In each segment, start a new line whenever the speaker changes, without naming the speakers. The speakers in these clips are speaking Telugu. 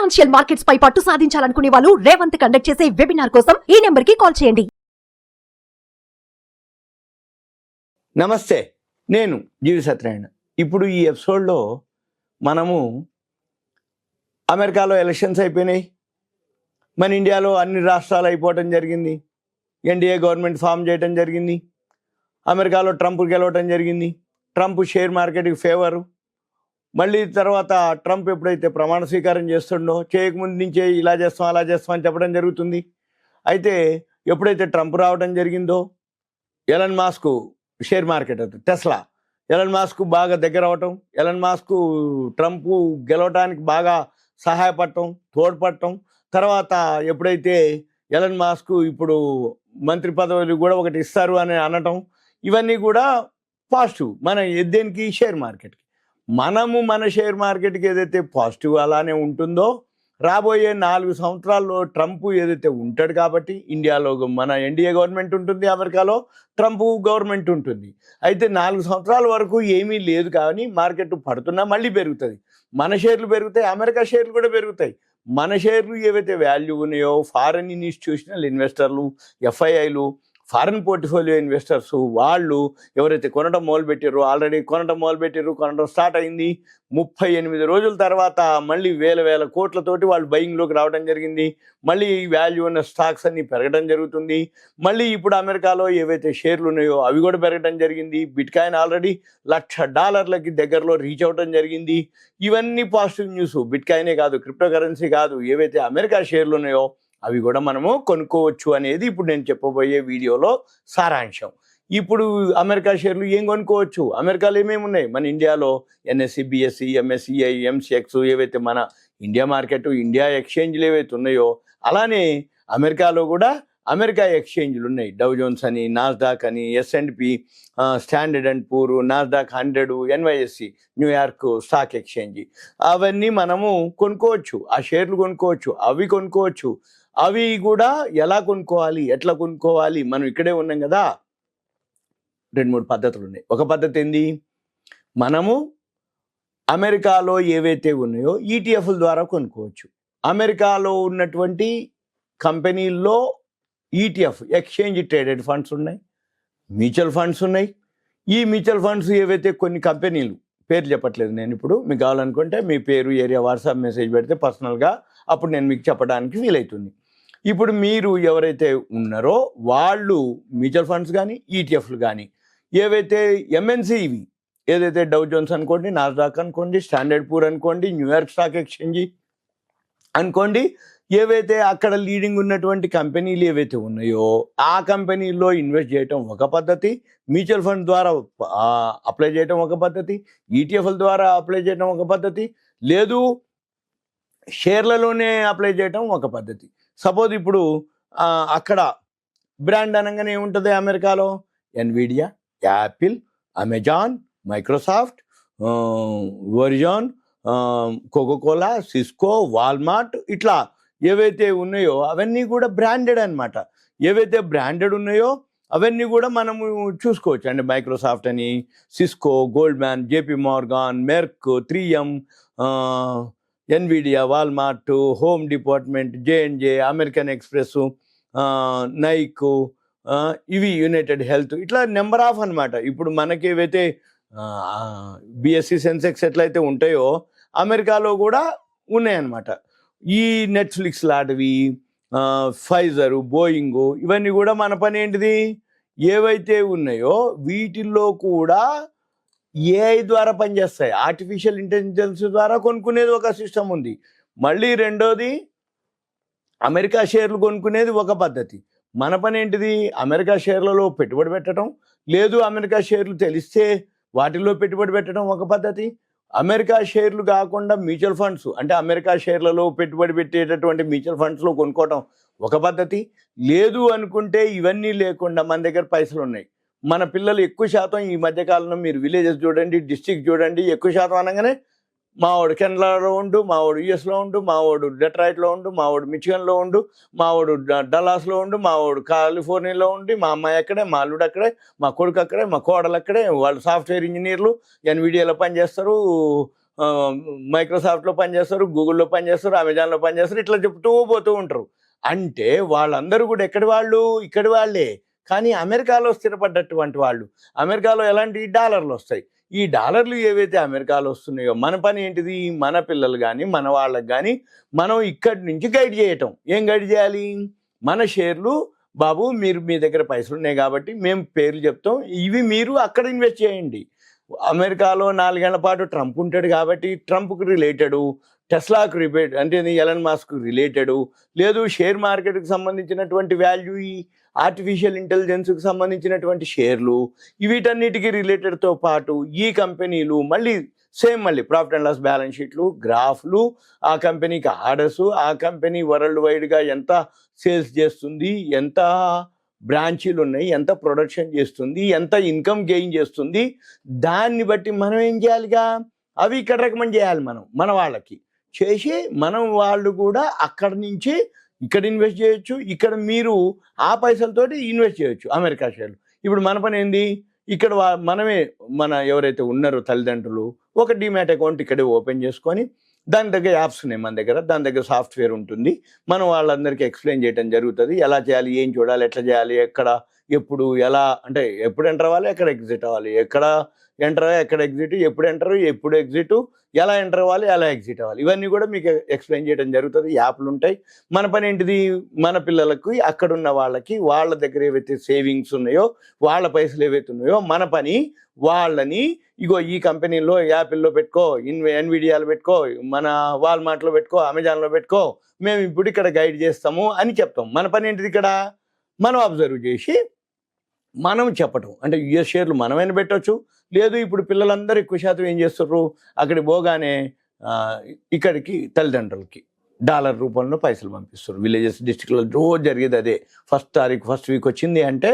ఫైనాన్షియల్ మార్కెట్స్ పై పట్టు సాధించాలనుకునే వాళ్ళు రేవంత్ కండక్ట్ చేసే వెబినార్ కోసం ఈ నెంబర్ కి కాల్ చేయండి.
నమస్తే, నేను జీవి సత్యనారాయణ. ఇప్పుడు ఈ ఎపిసోడ్లో మనము అమెరికాలో ఎలక్షన్స్ అయిపోయినాయి, మన ఇండియాలో అన్ని రాష్ట్రాలు అయిపోవటం జరిగింది, ఎన్డీఏ గవర్నమెంట్ ఫామ్ చేయటం జరిగింది, అమెరికాలో ట్రంప్ గెలవటం జరిగింది, ట్రంప్ షేర్ మార్కెట్కి ఫేవరు. మళ్ళీ తర్వాత ట్రంప్ ఎప్పుడైతే ప్రమాణ స్వీకారం చేస్తుండో చేయకముందు నుంచే ఇలా చేస్తాం అలా చేస్తాం అని చెప్పడం జరుగుతుంది. అయితే ఎప్పుడైతే ట్రంప్ రావడం జరిగిందో Elon Musk share market Tesla Elon Musk బాగా దగ్గర అవటం, ఎలన్ మాస్క్ ట్రంప్ గెలవటానికి బాగా సహాయపడటం, తోడ్పడటం. తర్వాత ఎప్పుడైతే ఎలన్ మాస్క్ ఇప్పుడు మంత్రి పదవులు కూడా ఒకటి ఇస్తారు అని అనటం, ఇవన్నీ కూడా పాజిటివ్ మన దేనికి షేర్ మార్కెట్కి. మనము మన షేర్ మార్కెట్కి ఏదైతే పాజిటివ్ అలానే ఉంటుందో రాబోయే 4 సంవత్సరాల్లో ట్రంప్ ఏదైతే ఉంటాడు కాబట్టి ఇండియాలో మన ఎన్డీఏ గవర్నమెంట్ ఉంటుంది, అమెరికాలో ట్రంప్ గవర్నమెంట్ ఉంటుంది. అయితే 4 సంవత్సరాల వరకు ఏమీ లేదు కానీ మార్కెట్ పడుతున్నా మళ్ళీ పెరుగుతుంది. మన షేర్లు పెరుగుతాయి, అమెరికా షేర్లు కూడా పెరుగుతాయి. మన షేర్లు ఏవైతే వాల్యూ ఉన్నాయో ఫారెన్ ఇన్స్టిట్యూషనల్ ఇన్వెస్టర్లు, ఎఫ్ఐఐలు, ఫారెన్ పోర్ట్ఫోలియో ఇన్వెస్టర్స్ వాళ్ళు ఎవరైతే కొనడం మొదలుపెట్టారో, ఆల్రెడీ కొనడం స్టార్ట్ అయింది. 38 రోజుల తర్వాత మళ్ళీ వేల కోట్లతోటి వాళ్ళు బయింగ్లోకి రావడం జరిగింది. మళ్ళీ వాల్యూ ఉన్న స్టాక్స్ అన్ని పెరగడం జరుగుతుంది. మళ్ళీ ఇప్పుడు అమెరికాలో ఏవైతే షేర్లు ఉన్నాయో అవి కూడా పెరగడం జరిగింది. బిట్కాయిన్ ఆల్రెడీ $1,00,000 దగ్గరలో రీచ్ అవ్వడం జరిగింది. ఇవన్నీ పాజిటివ్ న్యూస్. బిట్కాయినే కాదు, క్రిప్టో కరెన్సీ కాదు, ఏవైతే అమెరికా షేర్లు ఉన్నాయో అవి కూడా మనము కొనుక్కోవచ్చు అనేది ఇప్పుడు నేను చెప్పబోయే వీడియోలో సారాంశం. ఇప్పుడు అమెరికా షేర్లు ఏం కొనుక్కోవచ్చు, అమెరికాలో ఏమేమి ఉన్నాయి, మన ఇండియాలో ఎన్ఎస్సి, బిఎస్సి, ఎంఎస్సిఐ, ఎంసీఎక్స్ ఏవైతే మన ఇండియా మార్కెట్, ఇండియా ఎక్స్చేంజ్లు ఏవైతే ఉన్నాయో అలానే అమెరికాలో కూడా అమెరికా ఎక్స్చేంజ్లు ఉన్నాయి. డౌ జోన్స్ అని, నాస్డాక్ అని, S&P, standard and poor, Nasdaq 100, NYSE New York stock exchange, అవన్నీ మనము కొనుక్కోవచ్చు. ఆ షేర్లు కొనుక్కోవచ్చు, అవి కొనుక్కోవచ్చు. అవి కూడా ఎలా కొనుక్కోవాలి, ఎట్లా కొనుక్కోవాలి, మనం ఇక్కడే ఉన్నాం కదా, 2-3 పద్ధతులు ఉన్నాయి. ఒక పద్ధతి ఏంది, మనము అమెరికాలో ఏవైతే ఉన్నాయో ఈటీఎఫ్ల ద్వారా కొనుక్కోవచ్చు. అమెరికాలో ఉన్నటువంటి కంపెనీల్లో ఈటీఎఫ్, ఎక్స్చేంజ్ ట్రేడెడ్ ఫండ్స్ ఉన్నాయి, మ్యూచువల్ ఫండ్స్ ఉన్నాయి. ఈ మ్యూచువల్ ఫండ్స్ ఏవైతే కొన్ని కంపెనీలు, పేరు చెప్పట్లేదు నేను, ఇప్పుడు మీకు కావాలనుకుంటే మీ పేరు, ఏరియా, వాట్సాప్ మెసేజ్ పెడితే పర్సనల్గా అప్పుడు నేను మీకు చెప్పడానికి వీలవుతుంది. ఇప్పుడు మీరు ఎవరైతే ఉన్నారో వాళ్ళు మ్యూచువల్ ఫండ్స్ కానీ ఈటీఎఫ్లు కానీ ఏవైతే ఎంఎన్సీ ఇవి ఏదైతే డౌ జోన్స్ అనుకోండి, నాస్డాక్ అనుకోండి, స్టాండర్డ్ పూర్ అనుకోండి, న్యూయార్క్ స్టాక్ ఎక్స్చేంజ్ అనుకోండి, ఏవైతే అక్కడ లీడింగ్ ఉన్నటువంటి కంపెనీలు ఏవైతే ఉన్నాయో ఆ కంపెనీల్లో ఇన్వెస్ట్ చేయటం ఒక పద్ధతి, మ్యూచువల్ ఫండ్ ద్వారా అప్లై చేయటం ఒక పద్ధతి, ఈటీఎఫ్ల ద్వారా అప్లై చేయటం ఒక పద్ధతి, లేదు షేర్లలోనే అప్లై చేయటం ఒక పద్ధతి. సపోజ్ ఇప్పుడు అక్కడ బ్రాండ్ అనగానే ఏముంటుంది అమెరికాలో, Nvidia, Apple, Amazon, Microsoft, Verizon, Coca Cola, Cisco, Walmart, ఇట్లా ఏవైతే ఉన్నాయో అవన్నీ కూడా బ్రాండెడ్ అనమాట. ఏవైతే బ్రాండెడ్ ఉన్నాయో అవన్నీ కూడా మనము చూసుకోవచ్చు అండి. మైక్రోసాఫ్ట్ అని, Cisco, Goldman, JP Morgan, Merck, 3M, Nvidia, Walmart, home department, J&J, American express, Nike, ఇవి యునైటెడ్ హెల్త్, ఇట్లా నెంబర్ ఆఫ్ అనమాట. ఇప్పుడు మనకి ఏవైతే బిఎస్సి, సెన్సెక్స్ ఎట్లయితే ఉంటాయో అమెరికాలో కూడా ఉన్నాయన్నమాట. ఈ నెట్ఫ్లిక్స్ లాంటివి, ఫైజరు, బోయింగ్, ఇవన్నీ కూడా మన పని ఏంటిది, ఏవైతే ఉన్నాయో వీటిల్లో కూడా ఏఐ ద్వారా పనిచేస్తాయి. ఆర్టిఫిషియల్ ఇంటెలిజెన్స్ ద్వారా కొనుక్కునేది ఒక సిస్టమ్ ఉంది. మళ్ళీ రెండోది అమెరికా షేర్లు కొనుక్కునేది ఒక పద్ధతి. మన పని ఏంటిది, అమెరికా షేర్లలో పెట్టుబడి పెట్టడం, లేదు అమెరికా షేర్లు తెలిస్తే వాటిల్లో పెట్టుబడి పెట్టడం ఒక పద్ధతి. అమెరికా షేర్లు కాకుండా మ్యూచువల్ ఫండ్స్, అంటే అమెరికా షేర్లలో పెట్టుబడి పెట్టేటటువంటి మ్యూచువల్ ఫండ్స్లో కొనుక్కోవడం ఒక పద్ధతి. లేదు అనుకుంటే ఇవన్నీ లేకుండా మన దగ్గర పైసలు ఉన్నాయి, మన పిల్లలు ఎక్కువ శాతం ఈ మధ్యకాలంలో మీరు విలేజెస్ చూడండి, డిస్ట్రిక్ట్ చూడండి, ఎక్కువ శాతం అనగానే మావాడు కెనడాలో ఉండు, మావాడు యుఎస్లో ఉండు, మావాడు డెట్రాయిట్లో ఉండు, మావాడు మిచిగన్లో ఉండు, మావాడు డల్లాస్లో ఉండు, మావాడు కాలిఫోర్నియాలో ఉండి, మా అమ్మాయి అక్కడే, మా అల్లుడు అక్కడే, మా కొడుకు అక్కడే, మా కోడలు అక్కడే, వాళ్ళు సాఫ్ట్వేర్ ఇంజనీర్లు ఎన్విడియాలో పనిచేస్తారు, మైక్రోసాఫ్ట్లో పనిచేస్తారు, గూగుల్లో పనిచేస్తారు, అమెజాన్లో పనిచేస్తారు, ఇట్లా చెప్తూ పోతూ ఉంటారు. అంటే వాళ్ళందరూ కూడా ఎక్కడి వాళ్ళు, ఇక్కడి వాళ్ళే, కానీ అమెరికాలో స్థిరపడ్డటువంటి వాళ్ళు. అమెరికాలో ఎలాంటి డాలర్లు వస్తాయి. ఈ డాలర్లు ఏవైతే అమెరికాలో వస్తున్నాయో మన పని ఏంటిది, మన పిల్లలు కానీ మన వాళ్ళకి కానీ మనం ఇక్కడి నుంచి గైడ్ చేయటం. ఏం గైడ్ చేయాలి, మన షేర్లు బాబు మీరు మీ దగ్గర పైసలు ఉన్నాయి కాబట్టి మేము పేర్లు చెప్తాం, ఇవి మీరు అక్కడ ఇన్వెస్ట్ చేయండి. అమెరికాలో 4 ఏళ్ల పాటు ట్రంప్ ఉంటాడు కాబట్టి ట్రంప్కి రిలేటెడు, టెస్లాకు రిలేటెడ్ అంటే ఎలన్ మాస్క్ రిలేటెడు, లేదు షేర్ మార్కెట్కి సంబంధించినటువంటి వాల్యూ, ఈ ఆర్టిఫిషియల్ ఇంటెలిజెన్స్కి సంబంధించినటువంటి షేర్లు, వీటన్నిటికీ రిలేటెడ్తో పాటు ఈ కంపెనీలు మళ్ళీ ప్రాఫిట్ అండ్ లాస్ బ్యాలెన్స్ షీట్లు, గ్రాఫ్లు, ఆ కంపెనీకి ఆర్డర్స్, ఆ కంపెనీ వరల్డ్ వైడ్గా ఎంత సేల్స్ చేస్తుంది, ఎంత బ్రాంచీలు ఉన్నాయి, ఎంత ప్రొడక్షన్ చేస్తుంది, ఎంత ఇన్కమ్ గెయిన్ చేస్తుంది, దాన్ని బట్టి మనం ఏం చేయాలిగా అవి ఇక్కడ రికమెండ్ చేయాలి మన వాళ్ళకి చేసి మనం వాళ్ళు కూడా అక్కడి నుంచి ఇక్కడ ఇన్వెస్ట్ చేయొచ్చు. ఇక్కడ మీరు ఆ పైసలతోటి ఇన్వెస్ట్ చేయొచ్చు అమెరికా షేర్లు. ఇప్పుడు మన పని ఏంది, ఇక్కడ మనమే మన ఎవరైతే ఉన్నారో తల్లిదండ్రులు ఒక డిమాట్ అకౌంట్ ఇక్కడే ఓపెన్ చేసుకొని దాని దగ్గర యాప్స్ ఉన్నాయి మన దగ్గర, దాని దగ్గర సాఫ్ట్వేర్ ఉంటుంది, మనం వాళ్ళందరికీ ఎక్స్ప్లెయిన్ చేయడం జరుగుతుంది. ఎలా చేయాలి, ఏం చూడాలి, ఎట్లా చేయాలి, ఎక్కడ ఎప్పుడు ఎలా, అంటే ఎప్పుడు ఎంటర్ అవ్వాలి, ఎక్కడ ఎగ్జిట్ అవ్వాలి, ఎక్కడ ఎంటర్ ఎక్కడ ఎగ్జిట్, ఎప్పుడు ఎంటర్ ఎప్పుడు ఎగ్జిట్, ఎలా ఎంటర్ అవ్వాలి, ఎలా ఎగ్జిట్ అవ్వాలి, ఇవన్నీ కూడా మీకు ఎక్స్ప్లెయిన్ చేయడం జరుగుతుంది. యాప్లు ఉంటాయి. మన పని ఏంటిది, మన పిల్లలకు అక్కడున్న వాళ్ళకి వాళ్ళ దగ్గర ఏవైతే సేవింగ్స్ ఉన్నాయో, వాళ్ళ పైసలు ఏవైతే ఉన్నాయో, మన పని వాళ్ళని ఇగో ఈ కంపెనీలో, యాపిల్లో పెట్టుకో, ఎన్విడియాలో పెట్టుకో, మన వాల్మార్ట్లో పెట్టుకో, అమెజాన్లో పెట్టుకో, మేము ఇప్పుడు ఇక్కడ గైడ్ చేస్తాము అని చెప్తాం. మన పని ఏంటిది, ఇక్కడ మనం అబ్జర్వ్ చేసి మనం చెప్పటం. అంటే యుఎస్ షేర్లు మనమైనా పెట్టవచ్చు, లేదు ఇప్పుడు పిల్లలందరూ ఎక్కువ శాతం ఏం చేస్తారు, అక్కడికి పోగానే ఇక్కడికి తల్లిదండ్రులకి డాలర్ రూపంలో పైసలు పంపిస్తారు. విలేజెస్ డిస్ట్రిక్ట్లో రోజు జరిగేది అదే. ఫస్ట్ వీక్ వచ్చింది అంటే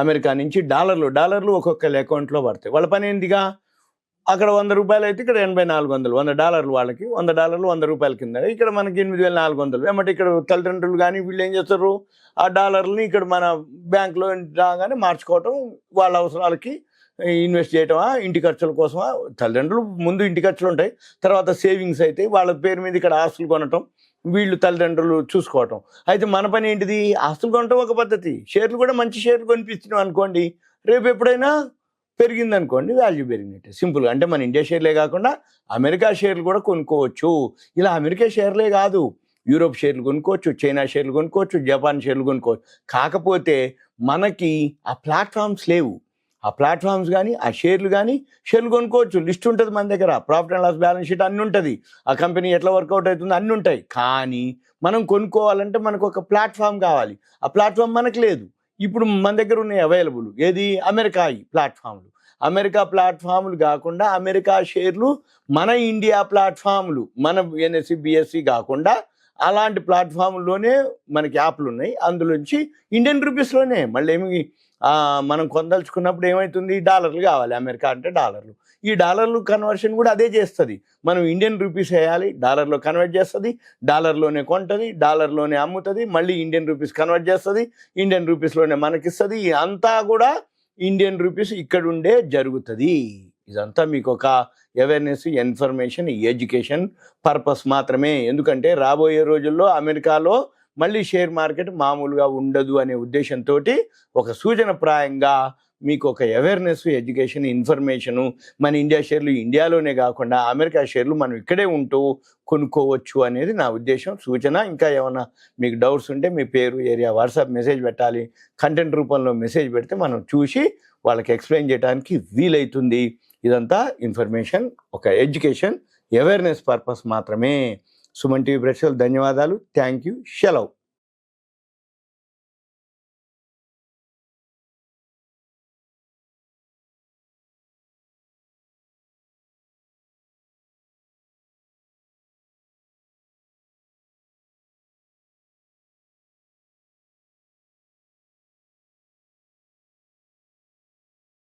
అమెరికా నుంచి డాలర్లు ఒక్కొక్కరి అకౌంట్లో పడతాయి. వాళ్ళ పని ఏంటిగా, అక్కడ 100 రూపాయలు అయితే ఇక్కడ 8400, $100 వాళ్ళకి, $100 100 కింద, ఇక్కడ మనకి 8400. ఏమంటే ఇక్కడ తల్లిదండ్రులు కానీ వీళ్ళు ఏం చేస్తారు, ఆ డాలర్ని ఇక్కడ మన బ్యాంకులో రాగానే మార్చుకోవటం, వాళ్ళ అవసరాలకి ఇన్వెస్ట్ చేయటమా, ఇంటి ఖర్చుల కోసమా. తల్లిదండ్రులు ముందు ఇంటి ఖర్చులు ఉంటాయి, తర్వాత సేవింగ్స్ అయితే వాళ్ళ పేరు మీద ఇక్కడ ఆస్తులు కొనటం, వీళ్ళు తల్లిదండ్రులు చూసుకోవటం. అయితే మన పని ఏంటిది, ఆస్తులు కొనటం ఒక పద్ధతి, షేర్లు కూడా మంచి షేర్లు కొనిపిస్తున్నాం అనుకోండి, రేపు ఎప్పుడైనా పెరిగింది అనుకోండి, వాల్యూ పెరిగినట్టే. సింపుల్గా అంటే మన ఇండియా షేర్లే కాకుండా అమెరికా షేర్లు కూడా కొనుక్కోవచ్చు. ఇలా అమెరికా షేర్లే కాదు, యూరోప్ షేర్లు కొనుక్కోవచ్చు, చైనా షేర్లు కొనుక్కోవచ్చు, జపాన్ షేర్లు కొనుక్కోవచ్చు. కాకపోతే మనకి ఆ ప్లాట్ఫామ్స్ లేవు. ఆ ప్లాట్ఫామ్స్ కానీ ఆ షేర్లు కొనుక్కోవచ్చు. లిస్ట్ ఉంటుంది మన దగ్గర, profit and loss balance sheet అన్నీ ఉంటుంది, ఆ కంపెనీ ఎట్లా వర్కౌట్ అవుతుంది అన్నీ ఉంటాయి. కానీ మనం కొనుక్కోవాలంటే మనకు ఒక ప్లాట్ఫామ్ కావాలి. ఆ ప్లాట్ఫామ్ మనకు లేదు. ఇప్పుడు మన దగ్గర ఉన్నాయి అవైలబుల్, ఏది, అమెరికా ప్లాట్ఫామ్లు కాకుండా అమెరికా షేర్లు, మన ఇండియా ప్లాట్ఫామ్లు, మన ఎన్ఎస్సి బిఎస్సి కాకుండా అలాంటి ప్లాట్ఫామ్లోనే మనకి యాప్లు ఉన్నాయి. అందులోంచి ఇండియన్ రూపీస్లోనే మళ్ళీ ఏమి మనం కొనదలుచుకున్నప్పుడు ఏమవుతుంది, డాలర్లు కావాలి, అమెరికా అంటే డాలర్లు, ఈ డాలర్లు కన్వర్షన్ కూడా అదే చేస్తుంది. మనం ఇండియన్ రూపీస్ వేయాలి, డాలర్లో కన్వర్ట్ చేస్తుంది, డాలర్లోనే కొంటుంది, డాలర్లోనే అమ్ముతుంది, మళ్ళీ ఇండియన్ రూపీస్ కన్వర్ట్ చేస్తుంది, ఇండియన్ రూపీస్లోనే మనకిస్తుంది. అంతా కూడా ఇండియన్ రూపీస్ ఇక్కడుండే జరుగుతుంది. ఇదంతా మీకు ఒక అవేర్నెస్, ఇన్ఫర్మేషన్, ఎడ్యుకేషన్ పర్పస్ మాత్రమే. ఎందుకంటే రాబోయే రోజుల్లో అమెరికాలో మళ్ళీ షేర్ మార్కెట్ మామూలుగా ఉండదు అనే ఉద్దేశంతో ఒక సూచనప్రాయంగా మీకు ఒక అవేర్నెస్, ఎడ్యుకేషన్, ఇన్ఫర్మేషను, మన ఇండియా షేర్లు ఇండియాలోనే కాకుండా అమెరికా షేర్లు మనం ఇక్కడే ఉంటూ కొనుక్కోవచ్చు అనేది నా ఉద్దేశం, సూచన. ఇంకా ఏమైనా మీకు డౌట్స్ ఉంటే మీ పేరు, ఏరియా, వాట్సాప్ మెసేజ్ పెట్టాలి. కంటెంట్ రూపంలో మెసేజ్ పెడితే మనం చూసి వాళ్ళకి ఎక్స్ప్లెయిన్ చేయడానికి వీలవుతుంది. ఇదంతా ఇన్ఫర్మేషన్, ఒక ఎడ్యుకేషన్, అవేర్నెస్ పర్పస్ మాత్రమే. సుమన్ టీవీ ప్రేక్షకులు ధన్యవాదాలు. Thank you. సెలవు.